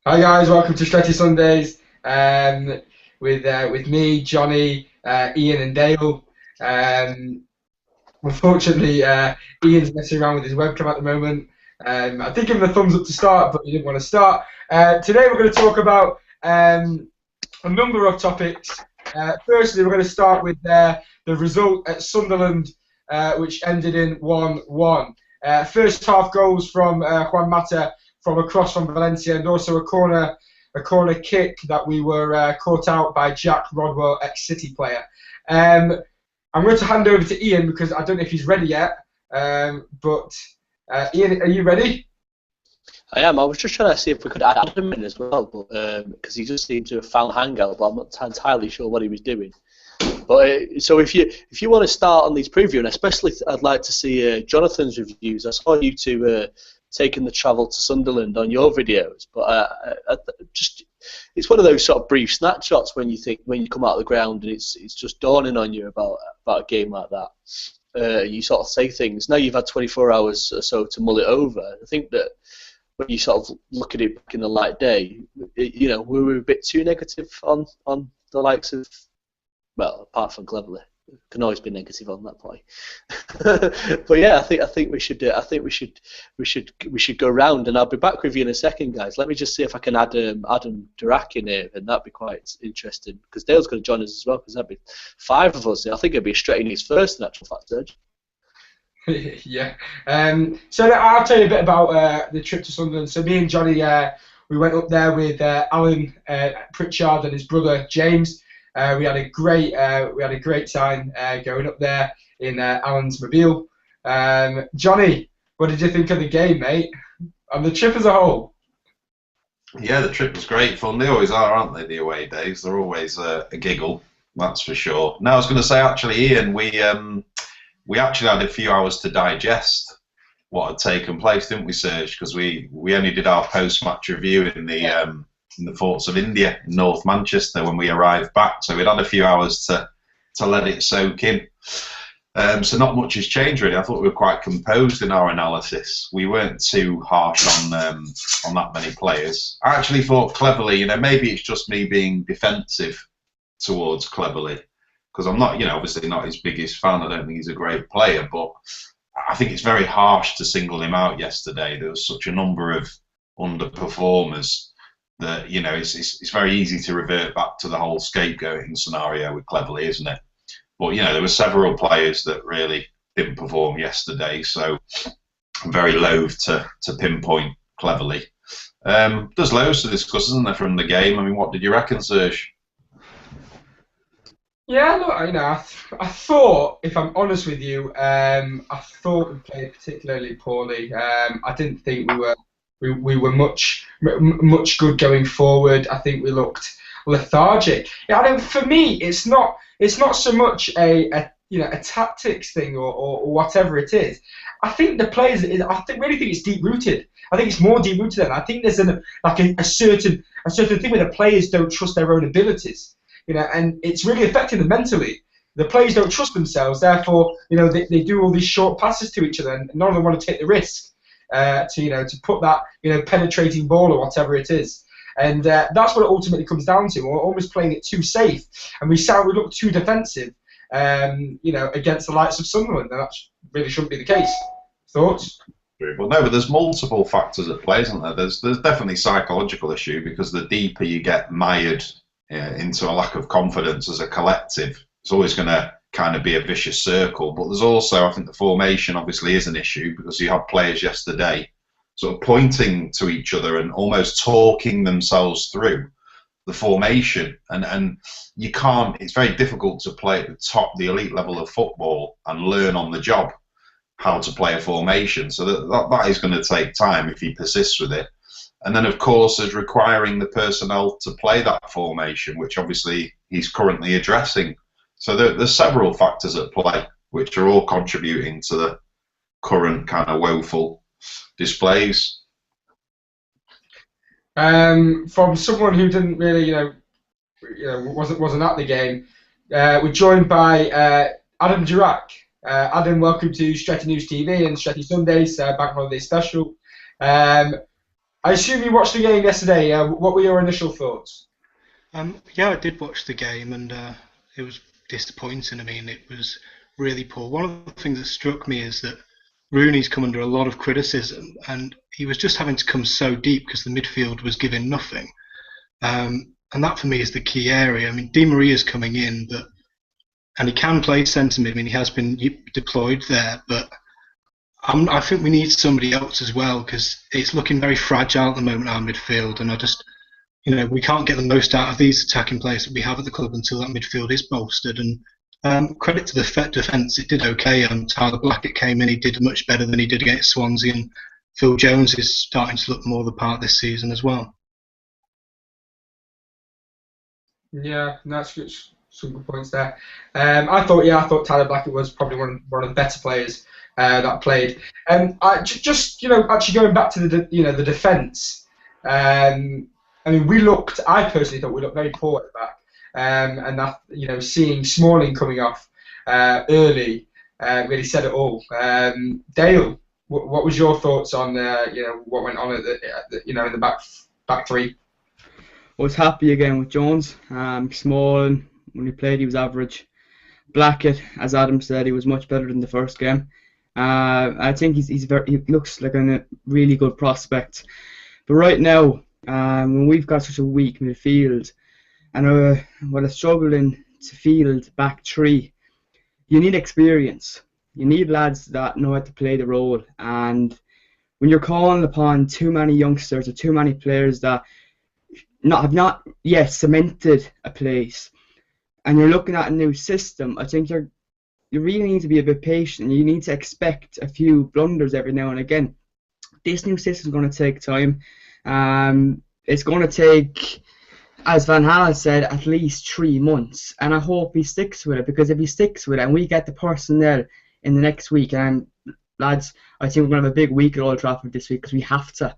Hi guys, welcome to Stretty Sundays with me, Johnny, Ian, and Dale. Unfortunately, Ian's messing around with his webcam at the moment. I did give him a thumbs up to start, but he didn't want to start. Today we're going to talk about a number of topics. Firstly, we're going to start with the result at Sunderland, which ended in 1-1. First half goals from Juan Mata from across from Valencia, and also a corner kick that we were caught out by Jack Rodwell, ex-City player. I'm going to hand over to Ian because I don't know if he's ready yet. But Ian, are you ready? I am. I was just trying to see if we could add Adam in as well, but because he just seemed to have found Hangout, but I'm not entirely sure what he was doing. But so if you want to start on these preview, and especially I'd like to see Jonathan's reviews. I saw you two taking the travel to Sunderland on your videos, but just it's one of those sort of brief snapshots when you come out of the ground and it's just dawning on you about a game like that. You sort of say things. Now you've had 24 hours or so to mull it over. I think that when you sort of look at it back in the light day, we were a bit too negative on the likes of, well, apart from Cleverly, can always be negative on that point. But yeah, I think we should go round, and I'll be back with you in a second, guys. Let me just see if I can add Adam Durack in here, and that'd be quite interesting because Dale's going to join us as well, because that'd be 5 of us. I think it'd be Stretty his first, in actual fact, Serge. Yeah. So I'll tell you a bit about the trip to Sunderland. So me and Johnny, we went up there with Alan Pritchard and his brother James. We had a great time going up there in Alan's mobile. Johnny, what did you think of the game, mate? And the trip as a whole? Yeah, the trip was great fun. They always are, aren't they? The away days, they're always a giggle. That's for sure. Now I was going to say, actually, Ian, we actually had a few hours to digest what had taken place, didn't we, Serge? Because we only did our post-match review in the forts of India, in North Manchester, when we arrived back. So we'd had a few hours to let it soak in. So not much has changed, really. I thought we were quite composed in our analysis. We weren't too harsh on that many players. I actually thought Cleverly, maybe it's just me being defensive towards Cleverly, because I'm not, obviously not his biggest fan. I don't think he's a great player, but I think it's very harsh to single him out yesterday. There was such a number of underperformers that, it's very easy to revert back to the whole scapegoating scenario with Cleverly, isn't it? But, there were several players that really didn't perform yesterday, so I'm very loath to pinpoint Cleverly. There's loads to discuss, isn't there, from the game? I mean, what did you reckon, Serge? Yeah, look, I thought, if I'm honest with you, I thought we played particularly poorly. I didn't think we were much good going forward. I think we looked lethargic. Yeah, for me, it's not so much a tactics thing or whatever it is. I think the players, really think it's deep rooted. I think it's more deep rooted than that. I think there's a certain thing where the players don't trust their own abilities. And it's really affecting them mentally. The players don't trust themselves, therefore, they do all these short passes to each other, and none of them want to take the risk to put that penetrating ball or whatever it is. And that's what it ultimately comes down to. We're almost playing it too safe, and we look too defensive, against the likes of Sunderland, and that really shouldn't be the case. Thoughts? Well, no, but there's multiple factors at play, isn't there? There's definitely a psychological issue, because the deeper you get mired into a lack of confidence as a collective, it's always going to kind of be a vicious circle. But there's also, I think, the formation obviously is an issue, because you had players yesterday sort of pointing to each other and almost talking themselves through the formation, and you can't. It's very difficult to play at the elite level of football and learn on the job how to play a formation. So that is going to take time if he persists with it. And then, of course, there's requiring the personnel to play that formation, which obviously he's currently addressing. So there's several factors at play, which are all contributing to the current kind of woeful displays. From someone who didn't really, wasn't at the game, we're joined by Adam Durack. Adam, welcome to Stretty News TV and Stretty Sundays Bank Holiday Special. I assume you watched the game yesterday. What were your initial thoughts? Yeah, I did watch the game, and it was disappointing. I mean, it was really poor. One of the things that struck me is that Rooney's come under a lot of criticism, and he was just having to come so deep because the midfield was giving nothing. And that for me is the key area. I mean, Di Maria's coming in, and he can play centre mid. I mean, he has been deployed there, but I think we need somebody else as well because it's looking very fragile at the moment, our midfield, and I just, we can't get the most out of these attacking players that we have at the club until that midfield is bolstered. And credit to the defence, it did okay. Tyler Blackett came in, he did much better than he did against Swansea, and Phil Jones is starting to look more the part this season as well. Yeah, that's good. Some good points there. I thought Tyler Blackett was probably one of the better players that played. I just actually going back to the defence. I mean, I personally thought we looked very poor at the back. And that seeing Smalling coming off early really said it all. Dale, what was your thoughts on what went on in the back three? I was happy again with Jones. Smalling, when he played, he was average. Blackett, as Adam said, he was much better than the first game. I think he looks like a really good prospect. But right now, when we've got such a weak midfield, and what I struggled in to field back three, you need experience. You need lads that know how to play the role. And when you're calling upon too many youngsters or too many players that have not yet cemented a place, and you're looking at a new system, I think you really need to be a bit patient. You need to expect a few blunders every now and again. This new system is going to take time. It's going to take, as Van Halen said, at least 3 months, and I hope he sticks with it, because if he sticks with it and we get the personnel in the next week, and lads, I think we're going to have a big week at Old Trafford this week, because we have to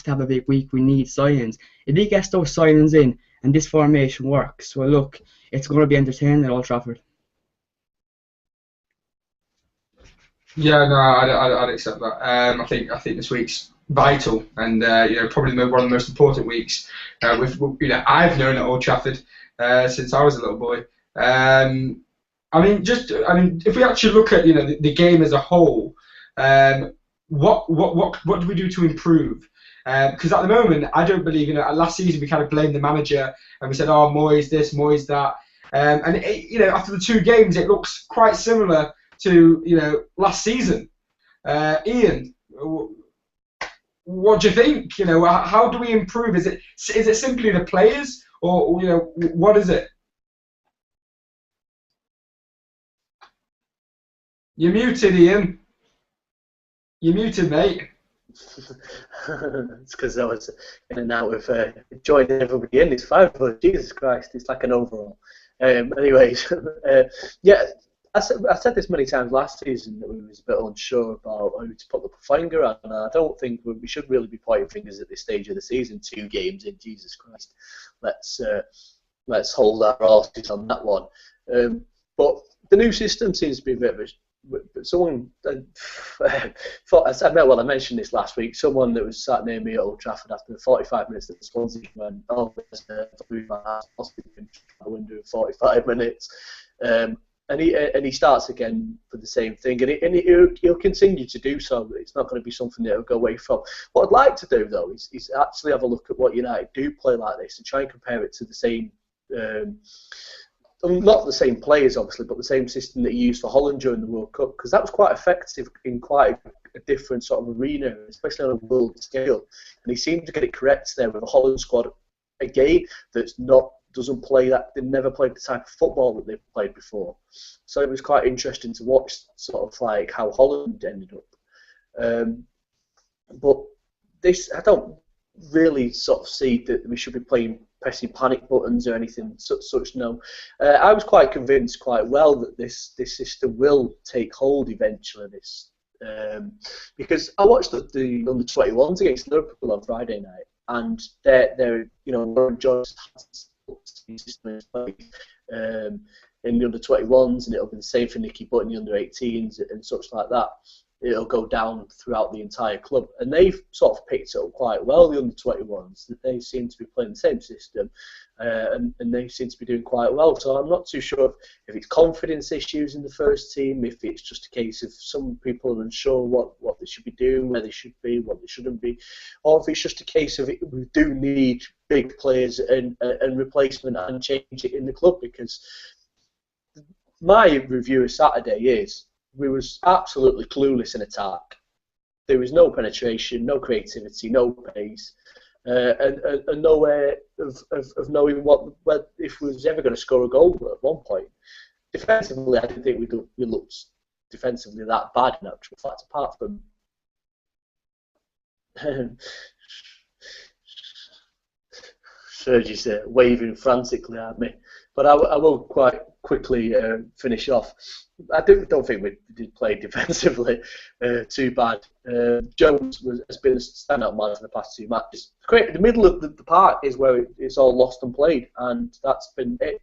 have a big week. We need signings. If he gets those signings in and this formation works, well, look, it's going to be entertaining at Old Trafford. Yeah, no, I'd accept that. I think this week's vital, and probably one of the most important weeks. I've known at Old Trafford since I was a little boy. If we actually look at the game as a whole, what do we do to improve? Because at the moment, I don't believe last season we kind of blamed the manager and we said, oh, Moyes this, Moyes that, after the 2 games it looks quite similar to last season. Ian, what do you think? How do we improve? Is it simply the players, or what is it? You're muted, Ian. You're muted, mate. It's because I was in and out of joining everybody in. It's fine, but Jesus Christ, it's like an overall. Anyways, yeah. I said this many times last season that we was a bit unsure about who to put the finger on, and I don't think we should really be pointing fingers at this stage of the season. 2 games in, Jesus Christ. Let's hold our horses on that one. But the new system seems to be a bit of a... Someone thought, I mentioned this last week. Someone that was sat near me at Old Trafford after 45 minutes at the Swansea went, "Oh, there's a window of 45 minutes." And he starts again for the same thing, and he'll continue to do so. It's not going to be something that he'll go away from. What I'd like to do, though, is actually have a look at what United do play like this and try and compare it to the same, not the same players, obviously, but the same system that he used for Holland during the World Cup, because that was quite effective in quite a different sort of arena, especially on a world scale. And he seemed to get it correct there with the Holland squad, again, doesn't play that. They've never played the type of football that they've played before, so it was quite interesting to watch, sort of like how Holland ended up. But this, I don't really sort of see that we should be pressing panic buttons or anything such. No, I was quite convinced quite well that this system will take hold eventually. Because I watched the under 21s against Liverpool on Friday night, and they're Lauren Jones system in the under 21s, and it'll be the same for Nicky Butt in the under 18s and such like that. it'll go down throughout the entire club. And they've sort of picked it up quite well, the under-21s. They seem to be playing the same system, and they seem to be doing quite well. So I'm not too sure if it's confidence issues in the first team, if it's just a case of some people are unsure what they should be doing, where they should be, what they shouldn't be, or if it's just a case of we do need big players and replacement and change it in the club. Because my review of Saturday is we was absolutely clueless in attack. There was no penetration, no creativity, no pace, and no way of knowing if we was ever going to score a goal at one point. Defensively, I didn't think we looked defensively that bad in actual fact, apart from Serge is waving frantically at me. But I will quite quickly finish off. I don't think we did play defensively too bad. Jones has been a standout man for the past 2 matches. The middle of the park is where it's all lost and played, and that's been it.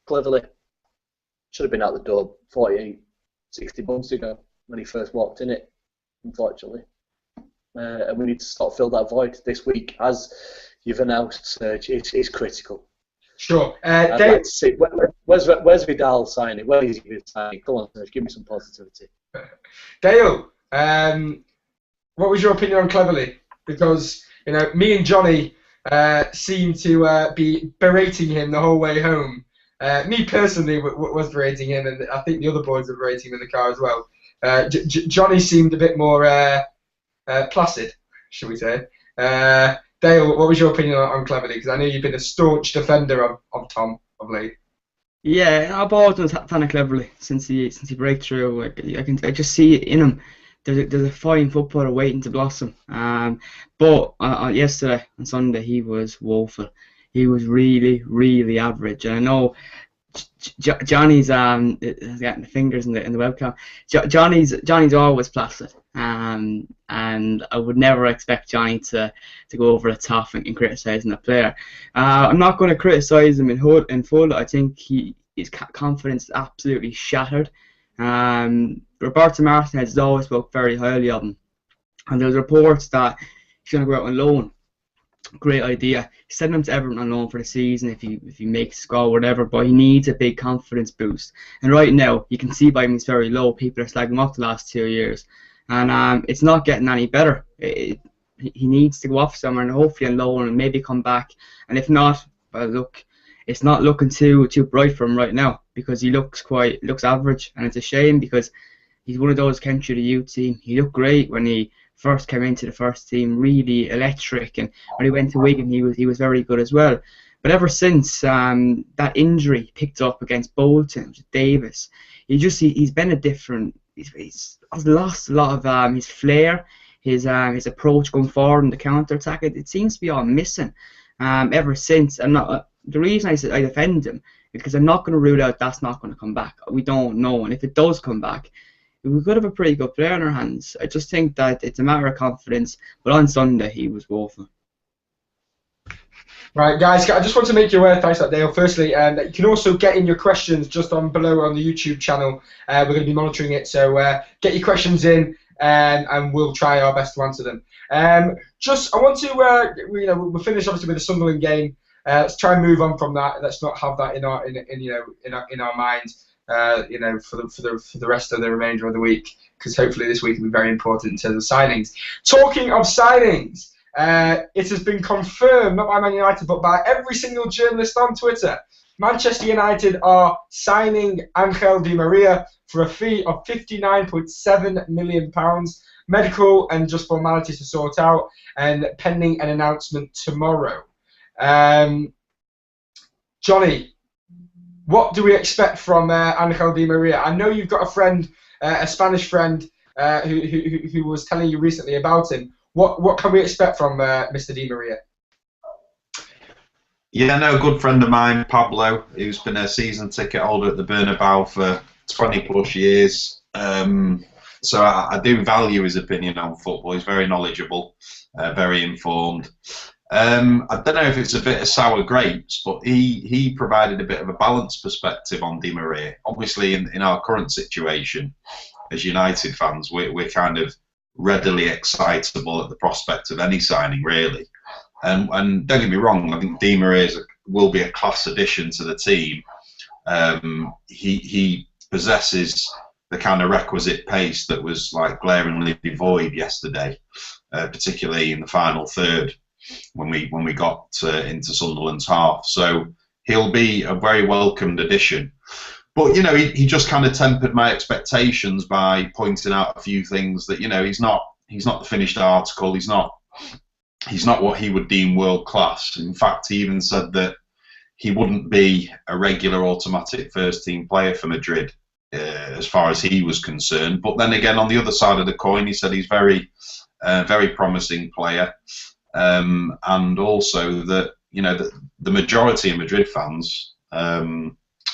Cleverly. Should have been out the door 48, 60 months ago when he first walked in it, unfortunately. And we need to sort of fill that void this week, as you've announced, Serge. It's critical. Sure. I'd like to see, where's Vidal signing? Where is he signing? Come on, Serge, give me some positivity. Dale, what was your opinion on Cleverly? Because me and Johnny seemed to be berating him the whole way home. Me personally was berating him, and I think the other boys were berating him in the car as well. Johnny seemed a bit more placid, shall we say. Dale, what was your opinion on Cleverly? Because I know you've been a staunch defender of Tom of late. Yeah, I've always been a fan of Cleverly since he broke through. I just see it in him. There's a fine footballer waiting to blossom. But yesterday on Sunday he was woeful. He was really, really average. And I know Johnny's getting the fingers in the webcam. Johnny's always placid. And I would never expect Johnny to go over the top and criticising the player. I'm not going to criticise him in full. I think his confidence is absolutely shattered. Roberto Martinez has always spoke very highly of him, and there's reports that he's going to go out on loan. Great idea. Send him to Everton on loan for the season if he makes a score or whatever, but he needs a big confidence boost. And right now, you can see by him he's very low. People are slagging him off the last 2 years. And it's not getting any better. He needs to go off somewhere and hopefully on loan and maybe come back. And if not, well, look, it's not looking too bright for him right now, because he looks average, and it's a shame because he's one of those came through the youth team. He looked great when he first came into the first team, really electric, and when he went to Wigan he was very good as well. But ever since that injury picked up against Bolton, Davis, he's been a different. He's lost a lot of his flair, his approach going forward in the counter attack. It seems to be all missing ever since. The reason I defend him is because I'm not going to rule out that's not going to come back. We don't know, and if it does come back, we could have a pretty good player in our hands. I just think that it's a matter of confidence. But on Sunday, he was woeful. Right, guys, I just want to make you aware, thanks for that, Dale. Firstly, that you can also get in your questions just below on the YouTube channel. We're going to be monitoring it, so get your questions in, and we'll try our best to answer them. I want to, we'll finish obviously with the Sunderland game. Let's try and move on from that. Let's not have that in our minds. For the rest of the remainder of the week, because hopefully this week will be very important in terms of signings. Talking of signings, it has been confirmed, not by Man United, but by every single journalist on Twitter. Manchester United are signing Angel Di Maria for a fee of £59.7 million, medical and just formalities to sort out, and pending an announcement tomorrow. Johnny, what do we expect from Angel Di Maria? I know you've got a friend, a Spanish friend, who was telling you recently about him. What can we expect from Mr. Di Maria? Yeah, no, a good friend of mine, Pablo, who's been a season ticket holder at the Bernabeu for 20 plus years. So I do value his opinion on football. He's very knowledgeable, very informed. I don't know if it's a bit of sour grapes, but he provided a bit of a balanced perspective on Di Maria. Obviously, in our current situation, as United fans, we're kind of readily excitable at the prospect of any signing, really. And don't get me wrong, I think Di Maria will be a class addition to the team. He possesses the kind of requisite pace that was like glaringly devoid yesterday, particularly in the final third when we got into Sunderland's half. So he'll be a very welcomed addition. But he just kind of tempered my expectations by pointing out a few things that he's not the finished article. He's not what he would deem world class. In fact, he even said that he wouldn't be a regular automatic first team player for Madrid as far as he was concerned. But then again, on the other side of the coin, he said he's very promising player, and also that the majority of Madrid fans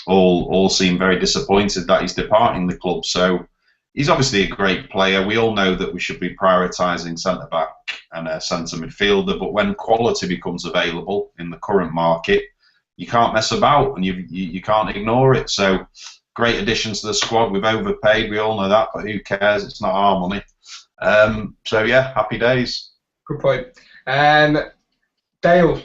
all seem very disappointed that he's departing the club. So he's obviously a great player. We all know that we should be prioritising centre-back and a centre midfielder, but when quality becomes available in the current market, you can't mess about and you can't ignore it. So great addition to the squad. We've overpaid, we all know that, but who cares? It's not our money. So yeah, happy days. Good point. Dale,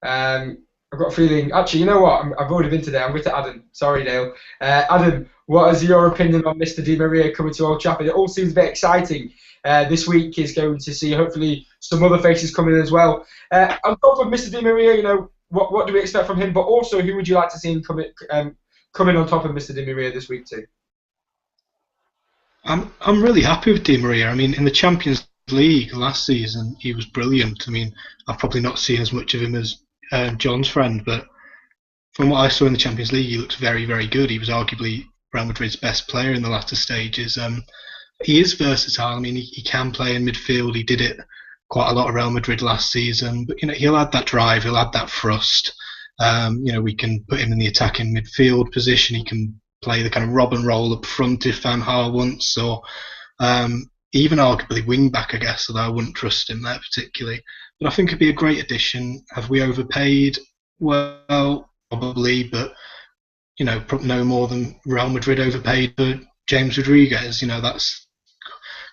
I've got a feeling. Actually, you know what? I've already been today. I'm with Adam. Sorry, Dale. Adam, what is your opinion on Mr. Di Maria coming to Old Trafford? It all seems a bit exciting. This week is going to see hopefully some other faces coming in as well. On top of Mr. Di Maria, what do we expect from him? But also, who would you like to see him come in on top of Mr. Di Maria this week too? I'm really happy with Di Maria. I mean, in the Champions League last season, he was brilliant. I mean, I've probably not seen as much of him as John's friend, but from what I saw in the Champions League, he looks very, very good. He was arguably Real Madrid's best player in the latter stages. He is versatile. I mean, he can play in midfield. He did it quite a lot at Real Madrid last season, but he'll add that drive. He'll add that thrust. We can put him in the attacking midfield position. He can play the kind of Robben role up front if Van Gaal wants, or even arguably wing back, I guess, although I wouldn't trust him there particularly. But I think it'd be a great addition. Have we overpaid? Well, probably, but no more than Real Madrid overpaid for James Rodriguez. That's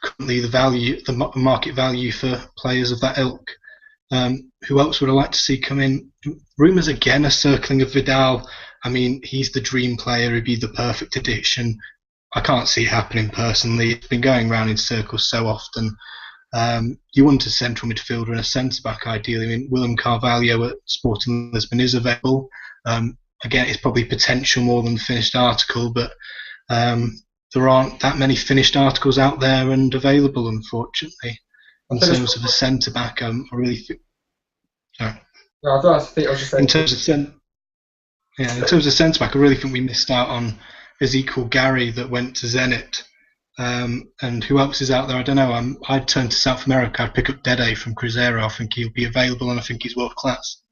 currently the market value for players of that ilk. Who else would I like to see come in? Rumours again are circling of Vidal. I mean, he's the dream player. He'd be the perfect addition. I can't see it happening personally. It's been going round in circles so often. You want a central midfielder and a centre-back ideally. I mean, William Carvalho at Sporting Lisbon is available. Again, it's probably potential more than the finished article, but there aren't that many finished articles out there and available, unfortunately. In terms of a centre-back, I really think... Sorry. No, I was just saying... In terms of centre-back, I really think we missed out on Ezekiel Gary that went to Zenit. And who else is out there? I don't know. I'd turn to South America. I'd pick up Dede from Cruzeiro. I think he'll be available, and I think he's world class.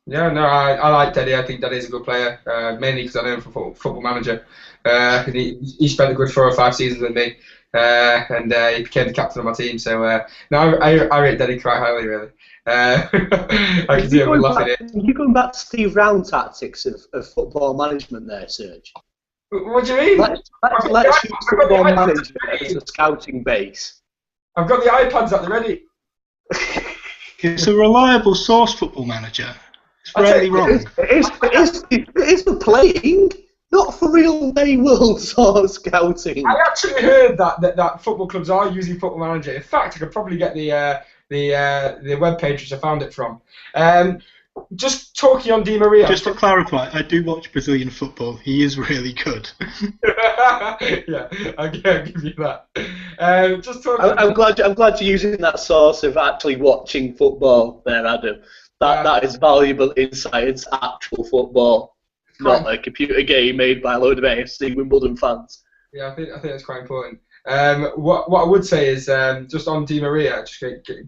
Yeah, no, I like Dede. I think Dede's a good player, mainly because I know him from Football Manager. And he spent a good 4 or 5 seasons with me, and he became the captain of my team. So no, I rate Dede quite highly, really. I can see him laughing at it. You're going back to Steve Round tactics of football management there, Serge. What do you mean? Let's use football management as a scouting base. I've got the iPads at the ready. It's a reliable source, Football Manager. It's rarely wrong. It is for playing, not for real day world sort of scouting. I actually heard that football clubs are using Football Manager. In fact, I could probably get the web page which I found it from. Just talking on Di Maria. Just to clarify, I do watch Brazilian football. He is really good. Yeah, I'll give you that. Just talking. I'm glad you're using that source of actually watching football there, Adam. That is valuable insight into actual football, not a computer game made by a load of AFC Wimbledon fans. Yeah, I think that's quite important. What I would say is just on Di Maria, just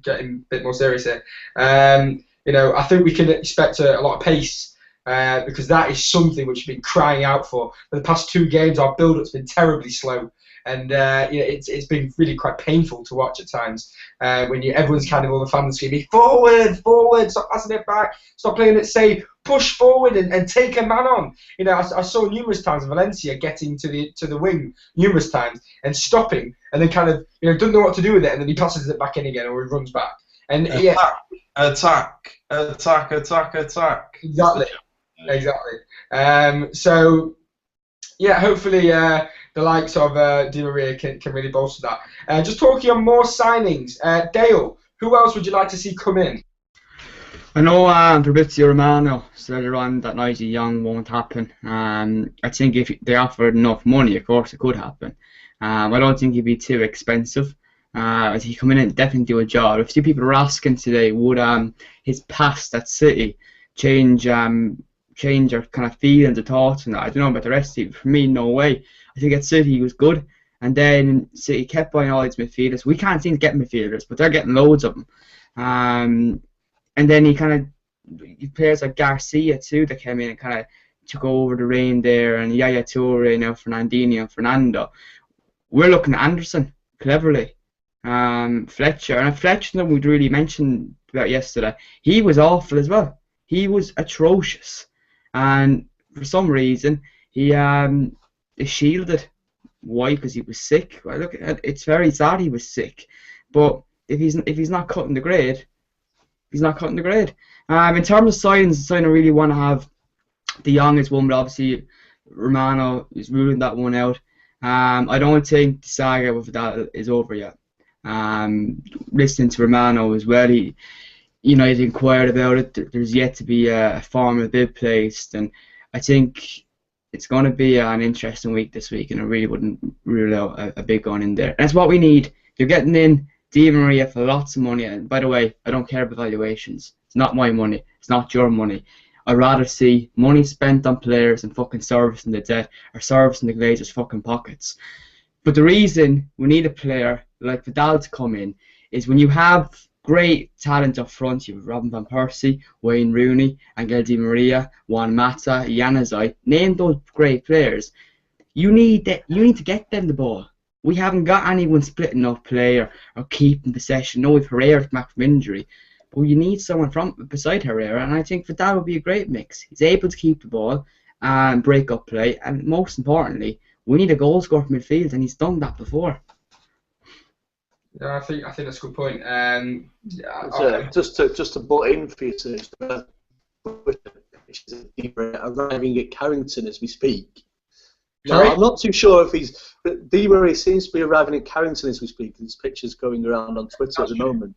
getting a bit more serious here. I think we can expect a lot of pace because that is something which we've been crying out for the past 2 games. Our build-up's been terribly slow, and it's been really quite painful to watch at times when everyone's kind of all the fans screaming forward, forward, stop passing it back, stop playing it safe, push forward and take a man on. I saw numerous times Valencia getting to the wing numerous times and stopping, and then kind of doesn't know what to do with it, and then he passes it back in again or he runs back. And attack. Exactly. So yeah, hopefully the likes of Di Maria can really bolster that. Just talking on more signings, Dale, who else would you like to see come in? I know Fabrizio Romano said earlier on that Nigel Young won't happen. I think if they offered enough money, of course it could happen. I don't think he'd be too expensive. I think he come in and definitely do a job. A few people were asking today, would his past at City change our kind of feelings or thoughts and that? I don't know about the rest of it. For me, no way. I think at City he was good, and then City kept buying all these midfielders. We can't seem to get midfielders, but they're getting loads of them. And then he players like Garcia too that came in and kind of took over the reign there, and Yaya Toure, now Fernandinho and Fernando. We're looking at Anderson cleverly. Fletcher, and Fletcher that we'd really mentioned about yesterday, he was awful as well. He was atrocious, and for some reason he is shielded. Why? Because he was sick. Well, look, it's very sad he was sick, but if he's not cutting the grade, he's not cutting the grade. In terms of signings, I really want to have De Jong as one, but obviously Romano is ruling that one out. I don't think the saga with that is over yet. Listening to Romano as well, he inquired about it. There's yet to be a formal bid placed, and I think it's going to be an interesting week this week, and I really wouldn't rule out a big one in there. And that's what we need. You're getting in Di Maria for lots of money, and by the way, I don't care about valuations. It's not my money. It's not your money. I'd rather see money spent on players and fucking servicing the debt or servicing the Glazers' fucking pockets. But the reason we need a player like Vidal to come in is when you have great talent up front. You have Robin van Persie, Wayne Rooney, Angel Di Maria, Juan Mata, Januzaj. Name those great players. You need to get them the ball. We haven't got anyone splitting up play or keeping possession. No, we've Herrera back from injury. But you need someone from beside Herrera, and I think Vidal would be a great mix. He's able to keep the ball and break up play, and most importantly, we need a goal scorer from midfield, and he's done that before. Yeah, I think that's a good point. Just to butt in for you, Serge, arriving at Carrington as we speak. Sorry? I'm not too sure if he's. Di Maria seems to be arriving at Carrington as we speak. There's pictures going around on Twitter at the moment.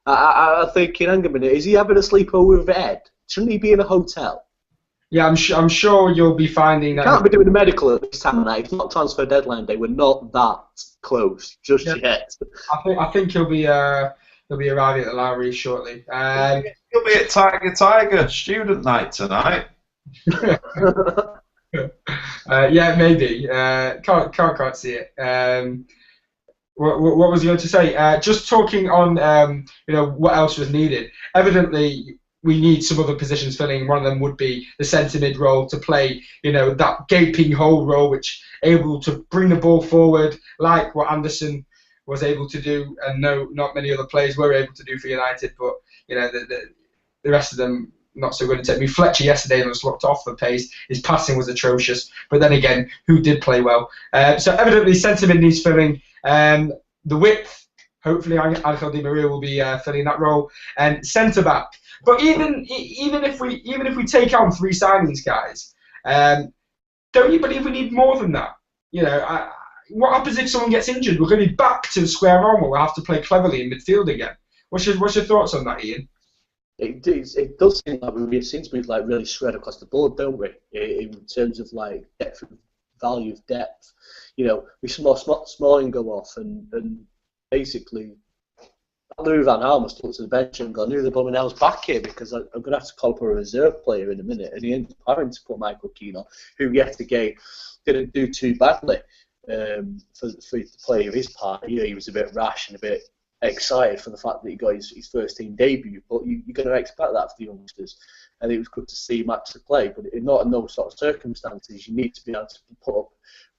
I'm thinking, hang on a minute, is he having a sleepover with Ed? Shouldn't he be in a hotel? Yeah, I'm sure you'll be finding that. Can't be doing a medical at this time of night. It's not transfer deadline day. We're not that close just yet. I think he'll be arriving at the Lowry shortly. He'll be at Tiger student night tonight. Yeah, maybe. Can't see it. What was he going to say? Just talking on, what else was needed. Evidently, we need some other positions filling. One of them would be the centre mid role to play, that gaping hole role, which able to bring the ball forward, like what Anderson was able to do, and no, not many other players were able to do for United. But the rest of them not so good. I mean, Fletcher yesterday was looked off the pace. His passing was atrocious. But then again, who did play well? So evidently, centre mid needs filling. The width, hopefully, Angel Di Maria will be filling that role, and centre back. But even if we take on 3 signings, guys, don't you believe we need more than that? What happens if someone gets injured? We're going to be back to the square one where we'll have to play cleverly in midfield again. What's your thoughts on that, Ian? It does seem like we seem to be really spread across the board, don't we? In terms of depth, value of depth. We saw Smalling go off, and basically Louis Van Gaal must look to the bench and go, "Who the blooming hell's back here?" Because I'm going to have to call up a reserve player in a minute, and he ended up having to put Michael Keane on, who yet again didn't do too badly for the play of his part. He was a bit rash and a bit excited for the fact that he got his first team debut, but you're going to expect that for the youngsters. and it was good to see him actually play. But not in those sort of circumstances. You need to be able to put up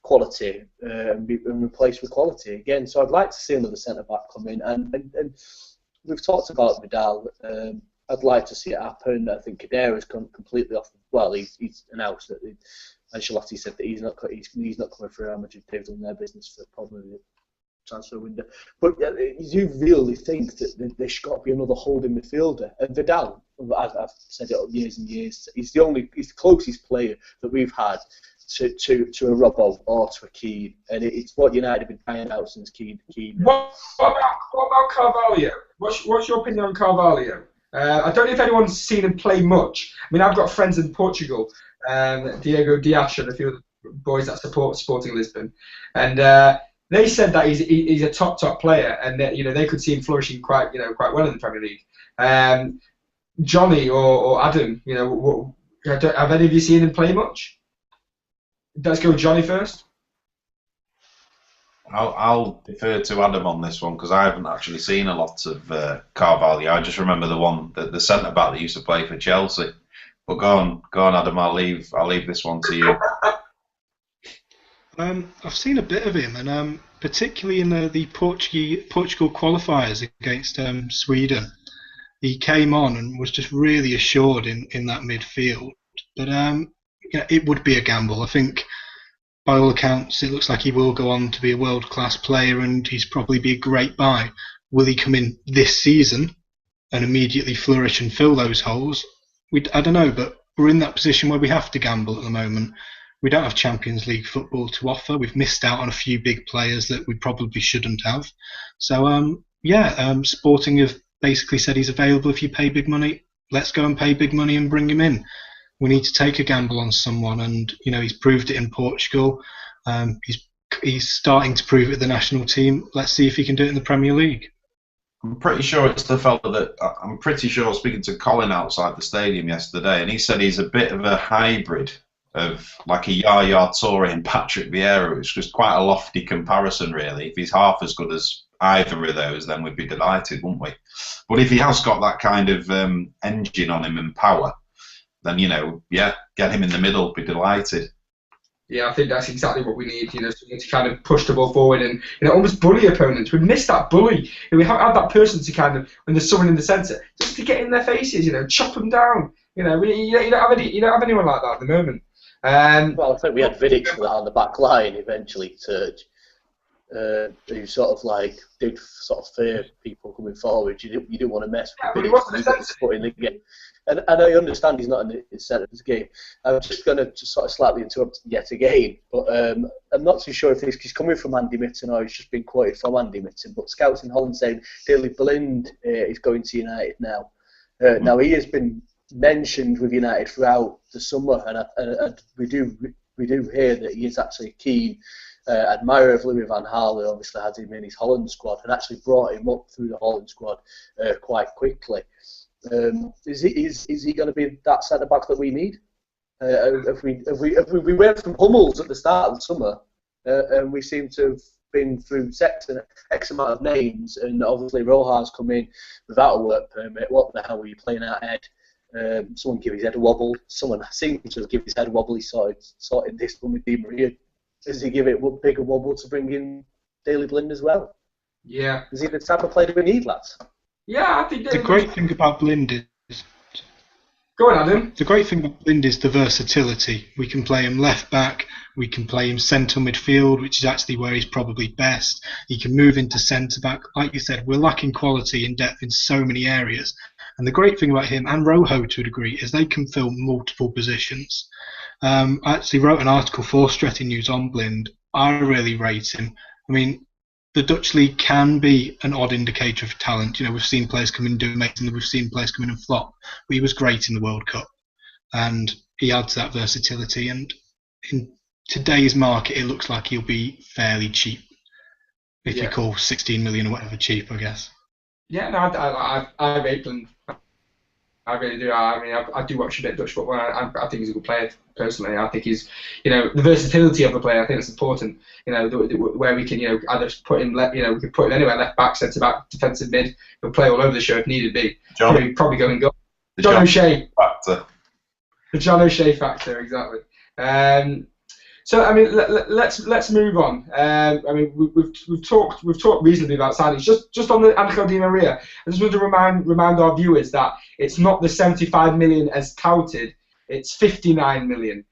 quality and replace with quality again. So I'd like to see another centre back come in, and we've talked about Vidal. I'd like to see it happen. I think Kadira's gone completely off. Well, he's announced that Ancelotti said that he's not coming for Real Madrid. They've done their business for probably the transfer window. But you really think that there's got to be another holding midfielder. And Vidal, I've said it years and years, he's the closest player that we've had to a Robbo or to a Keane, and it's what United have been trying out since Keane. What about Carvalho? What's your opinion on Carvalho? I don't know if anyone's seen him play much. I mean, I've got friends in Portugal, Diego Dias and a few of the boys that support Sporting Lisbon, and they said that he's a top player, and that, they could see him flourishing quite well in the Premier League. Johnny or Adam, have any of you seen him play much? Let's go with Johnny first. I'll defer to Adam on this one because I haven't actually seen a lot of Carvalho. I just remember the centre back that used to play for Chelsea. But go on, Adam. I'll leave this one to you. I've seen a bit of him, and particularly in the Portugal qualifiers against Sweden, he came on and was just really assured in that midfield. But it would be a gamble. I think, by all accounts, it looks like he will go on to be a world-class player, and he's probably be a great buy. Will he come in this season and immediately flourish and fill those holes? I don't know, but we're in that position where we have to gamble at the moment. We don't have Champions League football to offer. We've missed out on a few big players that we probably shouldn't have. So, Sporting have basically said he's available if you pay big money. Let's go and pay big money and bring him in. We need to take a gamble on someone, and he's proved it in Portugal. He's starting to prove it at the national team. Let's see if he can do it in the Premier League. I'm pretty sure it's the fella that I'm pretty sure speaking to Colin outside the stadium yesterday, and he said he's a bit of a hybrid of like a Yaya Toure and Patrick Vieira. It's just quite a lofty comparison, really. If he's half as good as either of those, then we'd be delighted, wouldn't we? But if he has got that kind of engine on him and power, then get him in the middle, be delighted. Yeah, I think that's exactly what we need. Someone to kind of push the ball forward and almost bully opponents. We missed that bully. We haven't had that person to kind of, when there's someone in the centre, just to get in their faces. Chop them down. You don't have anyone like that at the moment. Well, I think we had Vidic for that on the back line eventually, Serge, who sort of did sort of fear people coming forward. You didn't want to mess with Vidic. And I understand he's not in the centre of this game. I'm just going to sort of slightly interrupt yet again, but I'm not too sure if he's coming from Andy Mitten or he's just been quoted from Andy Mitten. But scouts in Holland saying Daley Blind is going to United now. Now he has been mentioned with United throughout the summer, and we do hear that he is actually a keen admirer of Louis van Gaal, who obviously had him in his Holland squad and actually brought him up through the Holland squad quite quickly. Is he going to be that centre back that we need? If we went from Hummels at the start of the summer, and we seem to have been through X amount of names, and obviously Roja's come in without a work permit. What the hell were you playing out head? Someone give his head a wobble. Someone seems to give his head a wobble. He sorted this one with Di Maria. Does he give it a bigger wobble to bring in Daley Blind as well? Yeah. Is he the type of player we need, lads? Yeah, I think the great thing about Blind is. Go on, Adam. The great thing about Blind is the versatility. We can play him left back, we can play him centre midfield, which is actually where he's probably best. He can move into centre back. Like you said, we're lacking quality and depth in so many areas. And the great thing about him and Rojo to a degree is they can fill multiple positions. I actually wrote an article for Stretty News on Blind. I really rate him. I mean, the Dutch league can be an odd indicator of talent. We've seen players come in and do amazing, we've seen players come in and flop. But he was great in the World Cup, and he adds that versatility. And in today's market, it looks like he'll be fairly cheap. If you call 16 million or whatever cheap, I guess. Yeah, no, I rate Blind. I really do. I mean, I do watch a bit of Dutch football. I think he's a good player, personally. I think he's, the versatility of the player. I think that's important. Where we can, either put him, we can put him anywhere, left back, centre back, defensive mid. He'll play all over the show if needed be. Probably go and go. John O'Shea. The John O'Shea factor, exactly. So I mean, let's move on. I mean, we've talked reasonably about signings. Just on the Angel Di Maria, I just want to remind our viewers that it's not the 75 million as touted. It's 59 million.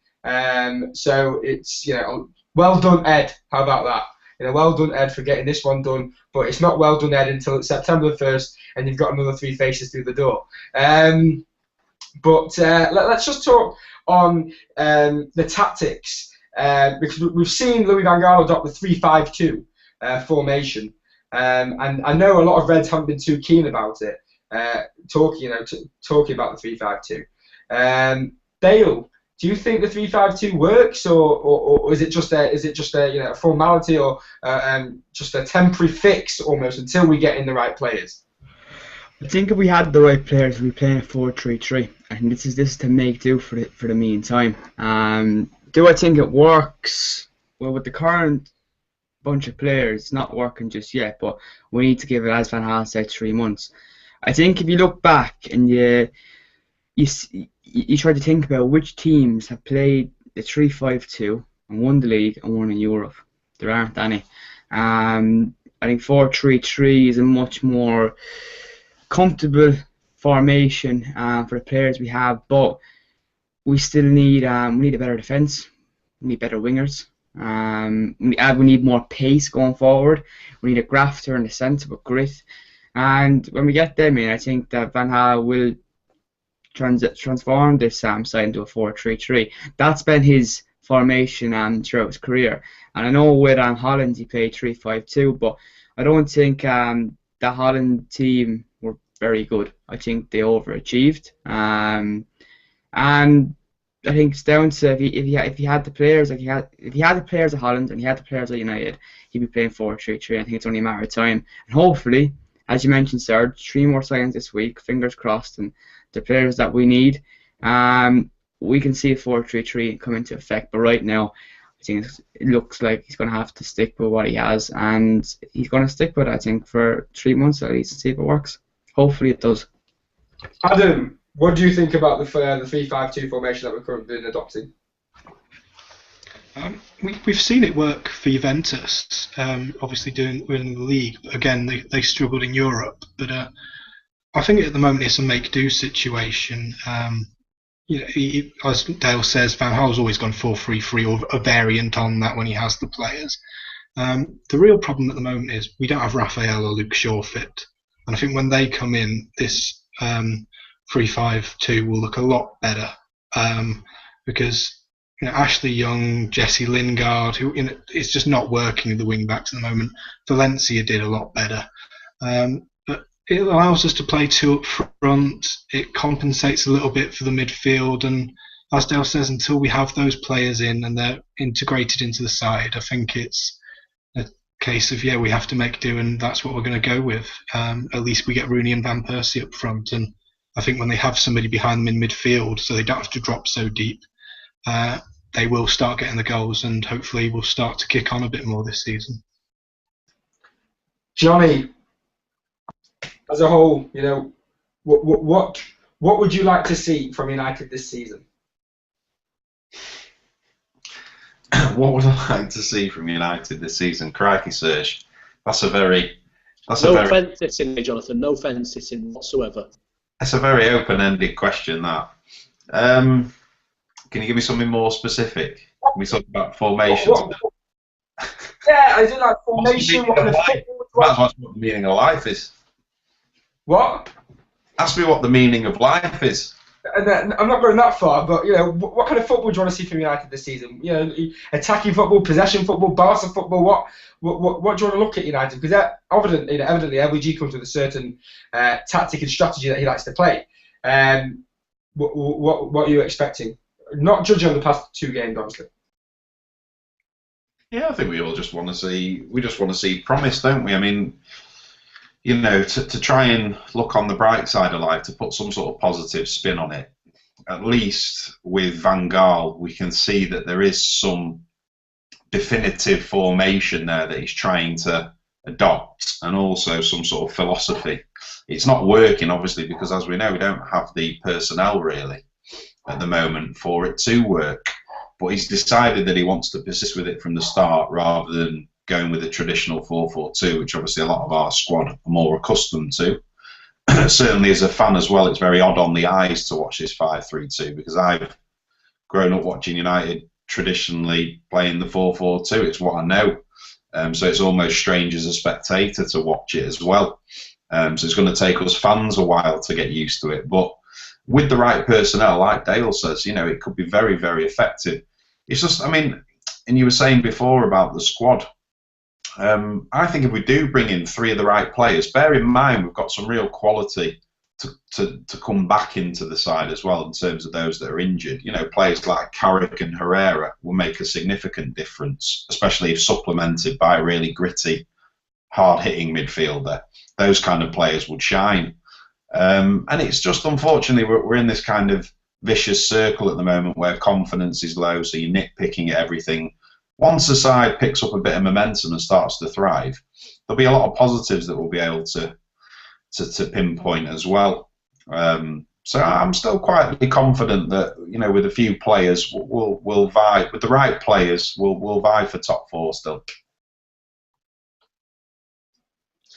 So it's, you know, well done, Ed. How about that? You know, well done, Ed, for getting this one done. But it's not well done, Ed, until it's September the 1st, and you've got another 3 faces through the door. But let's just talk on the tactics. Because we've seen Louis van Gaal adopt the 3-5-2 formation, and I know a lot of Reds haven't been too keen about it, talking about the 3-5-2. Dale, do you think the 3-5-2 works, or is it just a formality, or just a temporary fix almost until we get in the right players? I think if we had the right players, we'd be playing a 4-3-3. I think this is to make do for the meantime. Do I think it works? Well, with the current bunch of players, it's not working just yet, but we need to give it, as Van Gaal said, 3 months. I think if you look back and you try to think about which teams have played the 3-5-2 and won the league and won in Europe, there aren't any. I think 4-3-3 is a much more comfortable formation for the players we have, but we still need a better defence. We need better wingers. We need more pace going forward. We need a grafter in the centre with grit. And when we get them in, I think that Van Gaal will transform this side into a 4-3-3. That's been his formation throughout his career. And I know with Holland he played 3-5-2, but I don't think the Holland team were very good. I think they overachieved. And I think it's down to if he had the players if he had the players at Holland and he had the players at United, he'd be playing 4-3-3. I think it's only a matter of time. And hopefully, as you mentioned, Serge, 3 more signings this week, fingers crossed, and the players that we need, we can see a 4-3-3 come into effect. But right now, I think it looks like he's going to have to stick with what he has, and he's going to stick with it, I think, for 3 months at least, and see if it works. Hopefully it does. Adam, what do you think about the 3-5-2 formation that we're currently adopting? We've seen it work for Juventus, obviously winning the league. But again, they struggled in Europe. But I think at the moment it's a make-do situation. As Dale says, Van Gaal's always gone 4-3-3 or a variant on that when he has the players. The real problem at the moment is we don't have Raphael or Luke Shaw fit. And I think when they come in, this 3-5-2 will look a lot better, because Ashley Young, Jesse Lingard, who it's just not working in the wing backs at the moment. Valencia did a lot better, but it allows us to play 2 up front. It compensates a little bit for the midfield, and as Dale says, until we have those players in and they're integrated into the side, I think it's a case of we have to make do, and that's what we're going to go with. At least we get Rooney and Van Persie up front, and I think when they have somebody behind them in midfield, so they don't have to drop so deep, they will start getting the goals, and hopefully we'll start to kick on a bit more this season. Johnny, as a whole, what would you like to see from United this season? What would I like to see from United this season? Crikey, Serge. No fence sitting, Jonathan. No fence sitting whatsoever. That's a very open-ended question, that. Can you give me something more specific? Can we talk about formations? Yeah, I do like formation. What the meaning of life is. What? Ask me what the meaning of life is. And I'm not going that far, but what kind of football do you want to see from United this season? Attacking football, possession football, Barca football. What do you want to look at United? Because evidently, LVG comes with a certain tactic and strategy that he likes to play. What are you expecting? Not judging on the past 2 games, obviously. Yeah, I think we all just want to see. We just want to see promise, don't we? I mean, to try and look on the bright side of life, to put some sort of positive spin on it. At least with Van Gaal, we can see that there is some definitive formation there that he's trying to adopt, and also some sort of philosophy. It's not working, obviously, because as we know, we don't have the personnel really. at the moment for it to work. But he's decided that he wants to persist with it from the start rather than going with the traditional 4-4-2, which obviously a lot of our squad are more accustomed to. Certainly as a fan as well, it's very odd on the eyes to watch this 5-3-2 because I've grown up watching United traditionally playing the 4-4-2. It's what I know. So it's almost strange as a spectator to watch it as well. So it's going to take us fans a while to get used to it. But with the right personnel, like Dale says, you know, it could be very, very effective. It's just, I mean, and you were saying before about the squad. I think if we do bring in 3 of the right players, bear in mind we've got some real quality to come back into the side as well in terms of those that are injured. You know, players like Carrick and Herrera will make a significant difference, especially if supplemented by a really gritty, hard-hitting midfielder. Those kind of players would shine. And it's just, unfortunately, we're in this kind of vicious circle at the moment where confidence is low, so you're nitpicking at everything. Once the side picks up a bit of momentum and starts to thrive, there'll be a lot of positives that we'll be able to pinpoint as well. So I'm still quietly confident that, you know, with a few players, we'll vie. With the right players, we'll vie for top 4 still.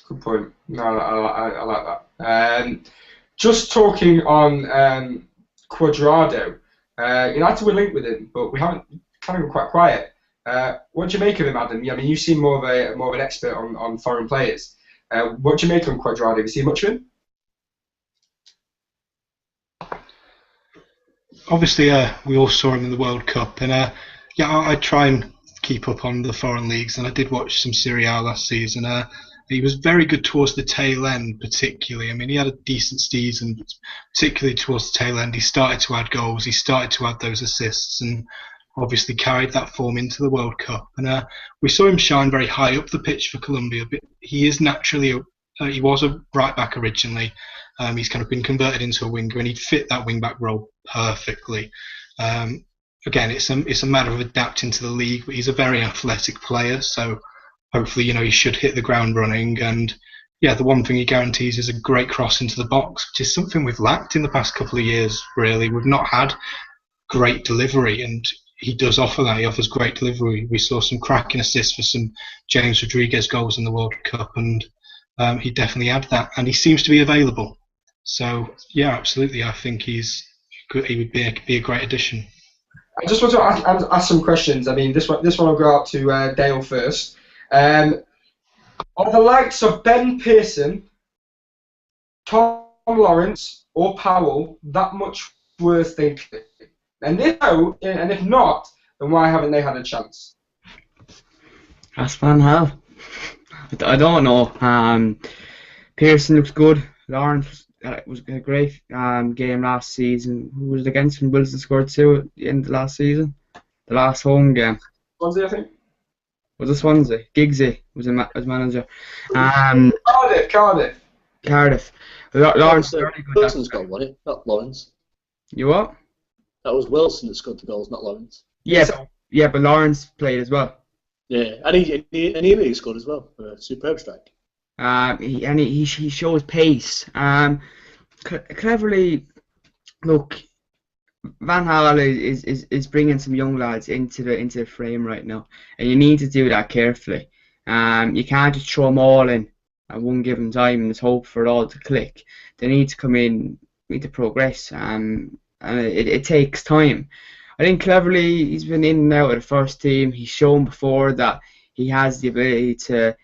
Good point. No, I like that. Just talking on Cuadrado, United were linked with him, but we haven't kind of been quite quiet. What do you make of him, Adam? I mean, you seem more of an expert on foreign players. What do you make of Cuadrado? Have you seen much of him? Obviously, we all saw him in the World Cup, and I try and keep up on the foreign leagues, and I did watch some Serie A last season. He was very good towards the tail end, particularly. I mean, he had a decent season, particularly towards the tail end. He started to add goals, he started to add those assists, and obviously carried that form into the World Cup. And we saw him shine very high up the pitch for Colombia, but he is naturally, he was a right back originally. He's kind of been converted into a winger, and he'd fit that wing back role perfectly. Again, it's a matter of adapting to the league, but he's a very athletic player, so hopefully, you know, he should hit the ground running. And yeah, the one thing he guarantees is a great cross into the box, which is something we've lacked in the past couple of years, really. We've not had great delivery, and he does offer that. He offers great delivery. We saw some cracking assists for some James Rodriguez goals in the World Cup, and he definitely had that, and he seems to be available. So yeah, absolutely, I think he's good. He would be a great addition. I just want to ask some questions. I mean, this one will go out to Dale first. Are the likes of Ben Pearson, Tom Lawrence, or Powell that much worth thinking? And if not, then why haven't they had a chance? Ask Van Hal. I don't know. Pearson looks good. Lawrence was a great game last season. Who was it against when Wilson scored 2 at the end of last season? The last home game. Swansea, I think. Was it Swansea? Giggsy was manager. Cardiff. Lawrence. Wilson's got one, it, not Lawrence. You what? That was Wilson that scored the goals, not Lawrence. Yeah, but Lawrence played as well. Yeah, and he scored as well for a superb strike. He shows pace. Cleverly, look, Van Hal is bringing some young lads into the frame right now, and you need to do that carefully. You can't just throw them all in at one given time and just hope for it all to click. They need to come in, need to progress, and it takes time. I think cleverly he's been in and out of the first team. He's shown before that he has the ability to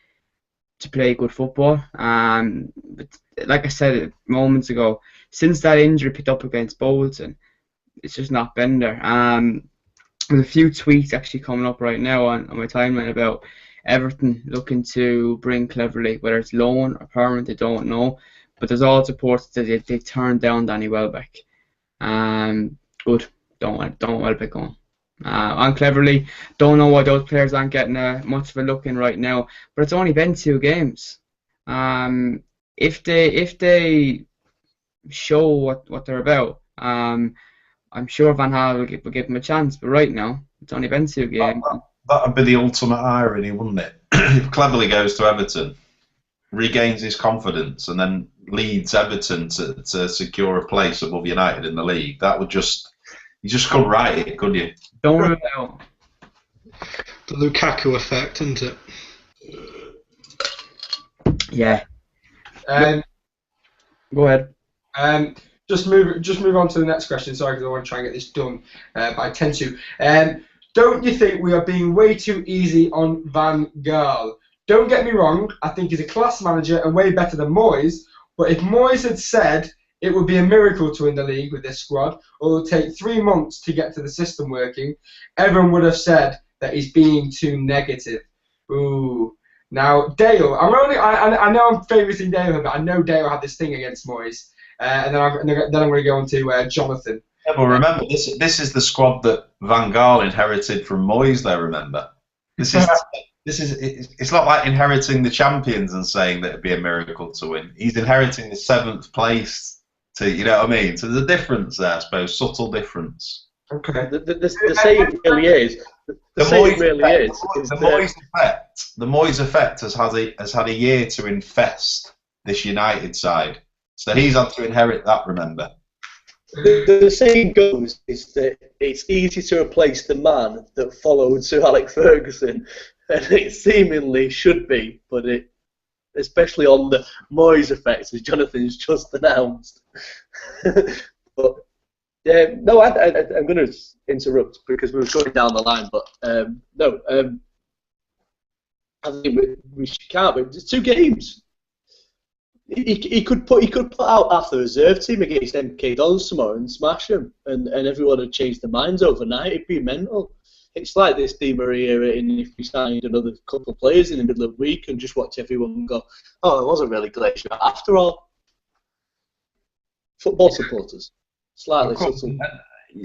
play good football. But like I said moments ago, since that injury picked up against Bolton, it's just not been there. There's a few tweets actually coming up right now on my timeline about Everton looking to bring Cleverly, whether it's loan or permanent, they don't know. But there's also reports that they turned down Danny Welbeck. Good. Don't want Welbeck going. On Cleverly, don't know why those players aren't getting much of a look in right now. But it's only been 2 games. If they show what they're about, I'm sure Van Hal will give them a chance. But right now, it's only been 2 games. That would be the ultimate irony, wouldn't it? If Cleverly goes to Everton, regains his confidence, and then leads Everton to secure a place above United in the league, that would just You just couldn't write it, could you? Don't rule it out. The Lukaku effect, isn't it? Yeah. Um, Go ahead. just move on to the next question. Sorry, because I want to try and get this done by 10 to. Don't you think we are being way too easy on Van Gaal? Don't get me wrong, I think he's a class manager and way better than Moyes, but if Moyes had said it would be a miracle to win the league with this squad, or it will take 3 months to get to the system working, everyone would have said that he's being too negative. Ooh. Now, Dale, I know I'm favouring Dale, but I know Dale had this thing against Moyes, and then I'm going to go on to Jonathan. Yeah, but remember, this is the squad that Van Gaal inherited from Moyes. Though, remember, it's not like inheriting the champions and saying that it'd be a miracle to win. He's inheriting the 7th place. You know what I mean? So there's a difference there, I suppose, subtle difference. Okay. The saying really is. The Moyes effect has had a year to infest this United side, so he's had to inherit that. Remember. The saying goes is that it's easy to replace the man that followed Sir Alex Ferguson, and it seemingly should be, but especially on the Moyes effect, as Jonathan's just announced. But no, I'm going to interrupt because we were going down the line, but I think we can't. But it's 2 games. He could put out half the reserve team against MK Dons tomorrow and smash them, and everyone would change their minds overnight. It'd be mental. It's like this Di Maria era in if we signed another couple of players in the middle of the week and just watch everyone go, oh, it wasn't really Glacier after all. Football supporters. Slightly subtle.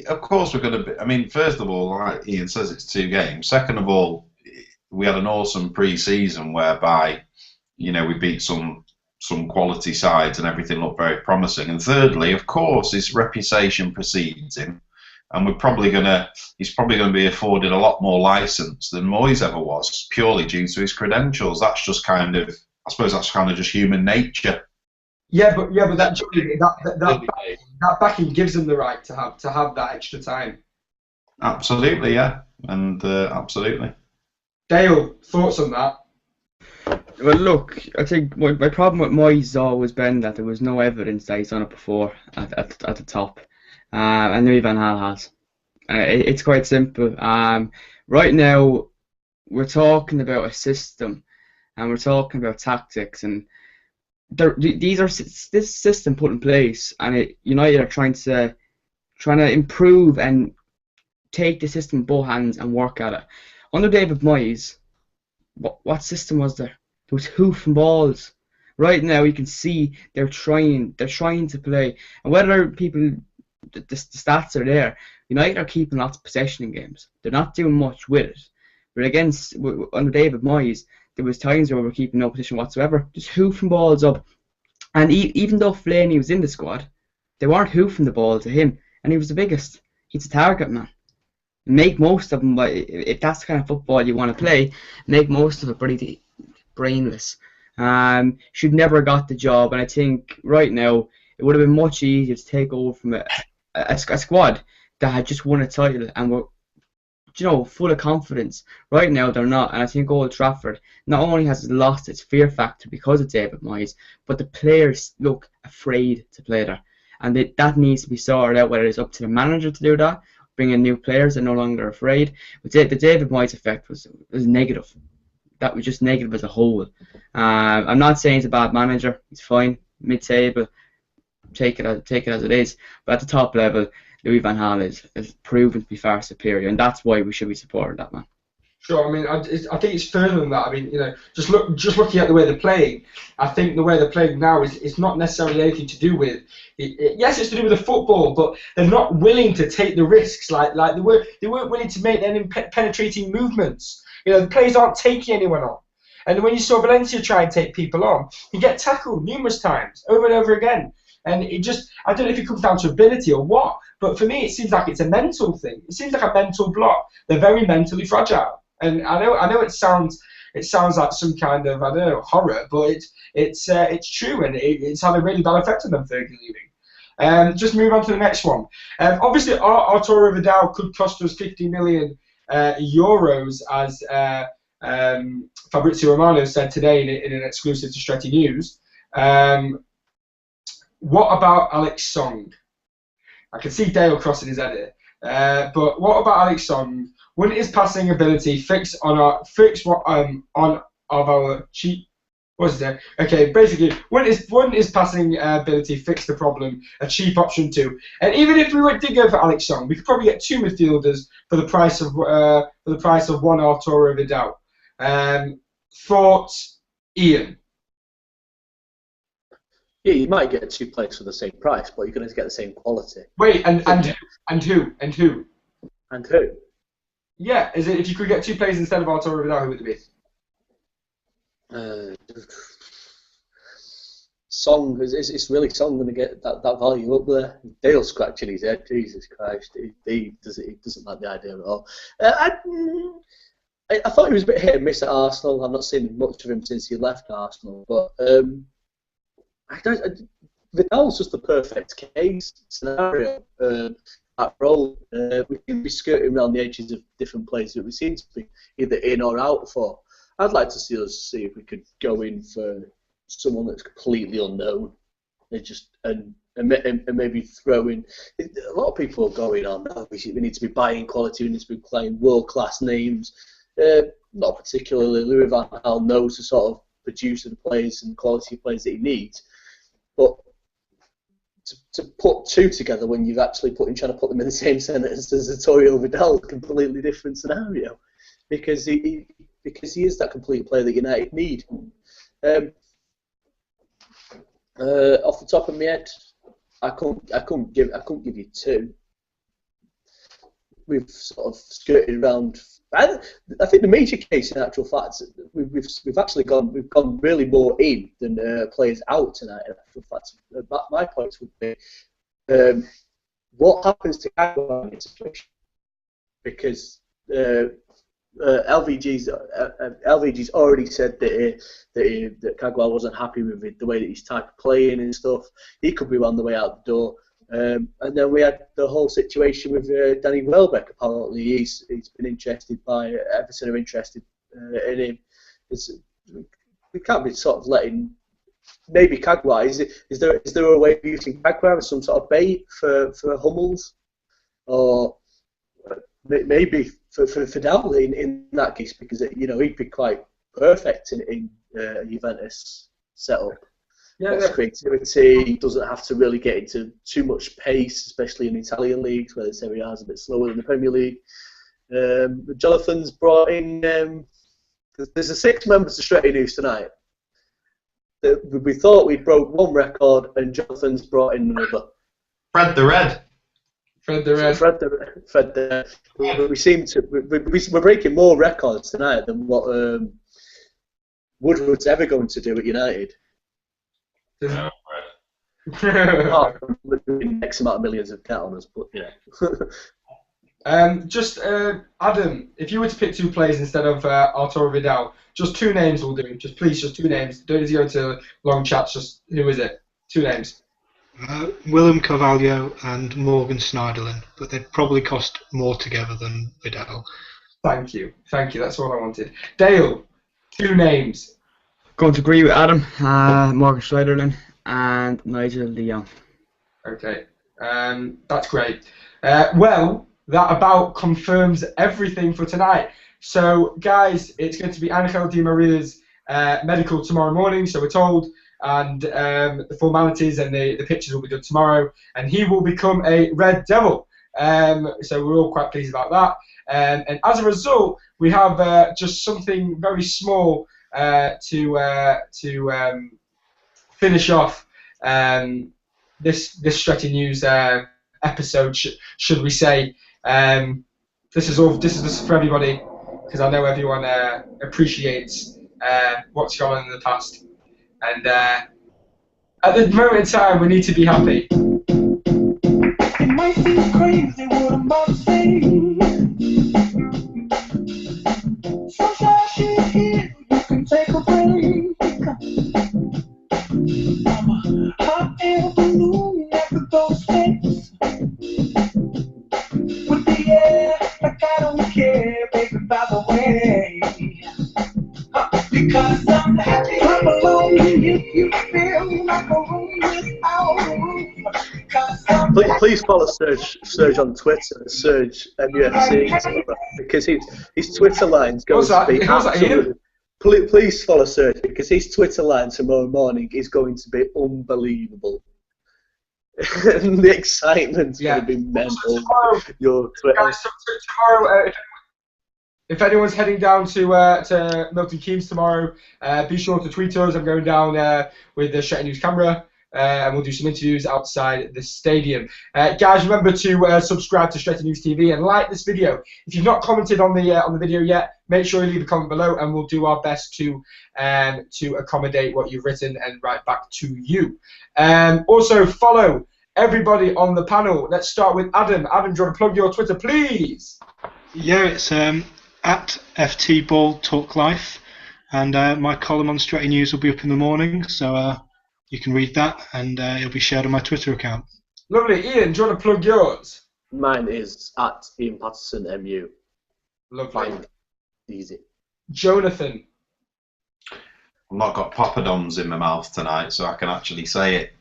Of course we're going to be. I mean, first of all, like Ian says, it's 2 games. Second of all, we had an awesome pre-season whereby, we beat some quality sides and everything looked very promising. And thirdly, of course, his reputation precedes him, and he's probably going to be afforded a lot more license than Moyes ever was, purely due to his credentials. That's just kind of just human nature. Yeah, but that backing gives them the right to have that extra time. Absolutely, yeah, and absolutely. Dale, thoughts on that? Well, look, I think my problem with Moyes has always been that there was no evidence that he's done it before at the top, and Louis van Gaal has. It's quite simple. Right now, we're talking about a system, and we're talking about tactics, and this system put in place, and United are trying to improve and take the system in both hands and work at it. Under David Moyes, what system was there? There was hoof and balls. Right now, you can see they're trying to play, and whether the stats are there, United are keeping lots of possession in games. They're not doing much with it. But under David Moyes, there was times where we were keeping no position whatsoever, just hoofing balls up. And even though Flaney was in the squad, they weren't hoofing the ball to him, and he was the biggest. He's a target man. Make most of them, but if that's the kind of football you want to play, make most of it pretty brainless. Should never have got the job, and I think right now it would have been much easier to take over from a squad that had just won a title and were full of confidence. Right now they're not, and I think Old Trafford not only has lost its fear factor because of David Moyes, but the players look afraid to play there, and that needs to be sorted out. Whether it's up to the manager to do that, bring in new players that are no longer afraid. But the David Moyes effect was negative. That was just negative as a whole. I'm not saying he's a bad manager. He's fine, mid-table. Take it as it is. But at the top level, Louis van Gaal is proven to be far superior, and that's why we should be supporting that man. Sure. I mean, I think it's further than that. I mean, just looking at the way they're playing, I think the way they're playing now is not necessarily anything to do with. Yes, it's to do with the football, but they're not willing to take the risks like they weren't willing to make any penetrating movements. The players aren't taking anyone on. And when you saw Valencia try and take people on, he get tackled numerous times, over and over again. And I don't know if it comes down to ability or what, but for me it seems like it's a mental thing. It seems like a mental block. They're very mentally fragile. And I know it sounds like some kind of, I don't know, horror, but it's true, and it's had a really bad effect on them, Fergie leaving. Just move on to the next one. Obviously, Arturo Vidal could cost us 50 million euros, as Fabrizio Romano said today in an exclusive to Stretty News. What about Alex Song? I can see Dale crossing his head here. But what about Alex Song? Wouldn't his passing ability fix our cheap? What's it? Okay, basically, wouldn't his passing ability fix the problem? A cheap option too. And even if we did go for Alex Song, we could probably get 2 midfielders for the price of one Arturo Vidal. Thoughts, Ian? Yeah, you might get 2 players for the same price, but you're going to get the same quality. Wait, and who? And who? Yeah, is it if you could get 2 players instead of Arturo Vidal, who would it be? Song it's really Song going to get that value up there. Dale scratching his head. Jesus Christ, he doesn't like the idea at all. I thought he was a bit hit and miss at Arsenal. I've not seen much of him since he left Arsenal, but Vidal's just the perfect case scenario. That role, we seem to be skirting around the edges of different places that we seem to be either in or out for. I'd like to see if we could go in for someone that's completely unknown, and maybe throw in. A lot of people are going on. We need to be buying quality. We need to be playing world-class names. Not particularly Louis van Gaal knows the sort of producer the players and quality players that he needs, but to put 2 together when you've actually trying to put them in the same sentence as Arturo Vidal is a completely different scenario, because he is that complete player that United need. Off the top of my head, I couldn't give you 2. We've sort of skirted around. I think the major case, in actual fact, we've actually gone really more in than players out tonight. In actual fact, my point would be, what happens to Kagawa in this situation? Because LVG's already said that Kagawa wasn't happy with it, the way that he's type of playing and stuff. He could be on the way out the door. And then we had the whole situation with Danny Welbeck. Apparently, he's been interested by Everton are interested in him. We can't be sort of letting maybe Kagawa. Is there a way of using Kagawa as some sort of bait for Hummels, or maybe for Vidal in that case, because he'd be quite perfect in a Juventus setup. Yeah, Lots of creativity. He doesn't have to really get into too much pace, especially in Italian leagues where the Serie A is a bit slower than the Premier League. Jonathan's brought in. There's 6 members of Stretty News tonight. We thought we'd broke 1 record, and Jonathan's brought in another. Fred the Red. We seem to. We're breaking more records tonight than what Woodward's ever going to do at United. No, X amount of millions of counters, but yeah. Adam, if you were to pick 2 players instead of Arturo Vidal, just 2 names will do. Just 2 names. Don't need to go into long chats. Just who is it? 2 names. Willem Carvalho and Morgan Schneiderlin, but they'd probably cost more together than Vidal. Thank you. That's all I wanted. Dale, 2 names. Going to agree with Adam. Morgan Schneiderlin and Nigel de Jong. Okay, that's great. Well, that about confirms everything for tonight. So, guys, it's going to be Angel Di Maria's medical tomorrow morning, so we're told, and the formalities and the pictures will be done tomorrow, and he will become a Red Devil. So we're all quite pleased about that. And as a result, we have just something very small to finish off this Stretty News episode, should we say? This is just for everybody, because I know everyone appreciates what's gone on in the past, and at the moment in time, we need to be happy. It might seem crazy what I'm about to say. Sunshine, she's here. You can take a break. I'm a hot air balloon that could go Because I'm happy. I'm alone and you feel like a room without a roof. Because I'm Please follow Serge on Twitter, Serge MUFC, because his Twitter line's going to be absolutely. Please follow Serge because his Twitter line tomorrow morning is going to be unbelievable. And the excitement's going to be mental. Your Twitter. Guys, so tomorrow, if anyone's heading down to Milton Keynes tomorrow, be sure to tweet us. I'm going down with the Stretty News camera, and we'll do some interviews outside the stadium. Guys, remember to subscribe to Stretty News TV and like this video. If you've not commented on the video yet, make sure you leave a comment below, and we'll do our best to accommodate what you've written and write back to you. Also, follow everybody on the panel. Let's start with Adam. Adam, do you want to plug your Twitter, please? Yeah, it's at FT Ball Talk Life, and my column on Stretty News will be up in the morning, so you can read that, and it'll be shared on my Twitter account. Lovely. Ian, do you want to plug yours? Mine is at Ian Patterson MU. Lovely. Fine. Easy. Jonathan. I've not got poppadoms in my mouth tonight, so I can actually say it.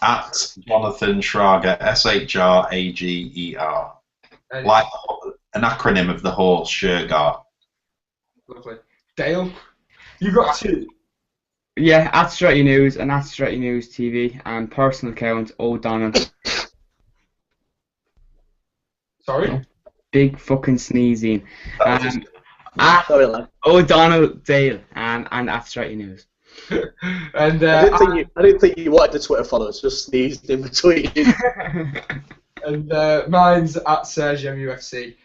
At Jonathan Schrager, SHRAGER. Like an acronym of the horse, Shergar. Lovely. Dale, you got two. Yeah, at Stretty News and at Stretty News TV, and personal account O'Donnell. Sorry? Big fucking sneezing. Sorry, lad. O'Donnell Dale and at Stretty News. And I didn't think you wanted the Twitter followers, just sneezed in between. And mine's at Serge MUFC.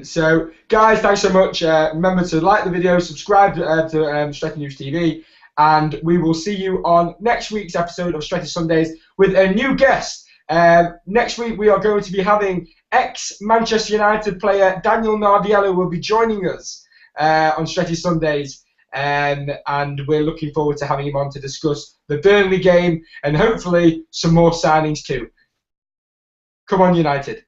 So, guys, thanks so much. Remember to like the video, subscribe to Stretty News TV, and we will see you on next week's episode of Stretty Sundays with a new guest. Next week we are going to be having ex-Manchester United player Daniel Nardiello will be joining us on Stretty Sundays, and we're looking forward to having him on to discuss the Burnley game and hopefully some more signings too. Come on, United.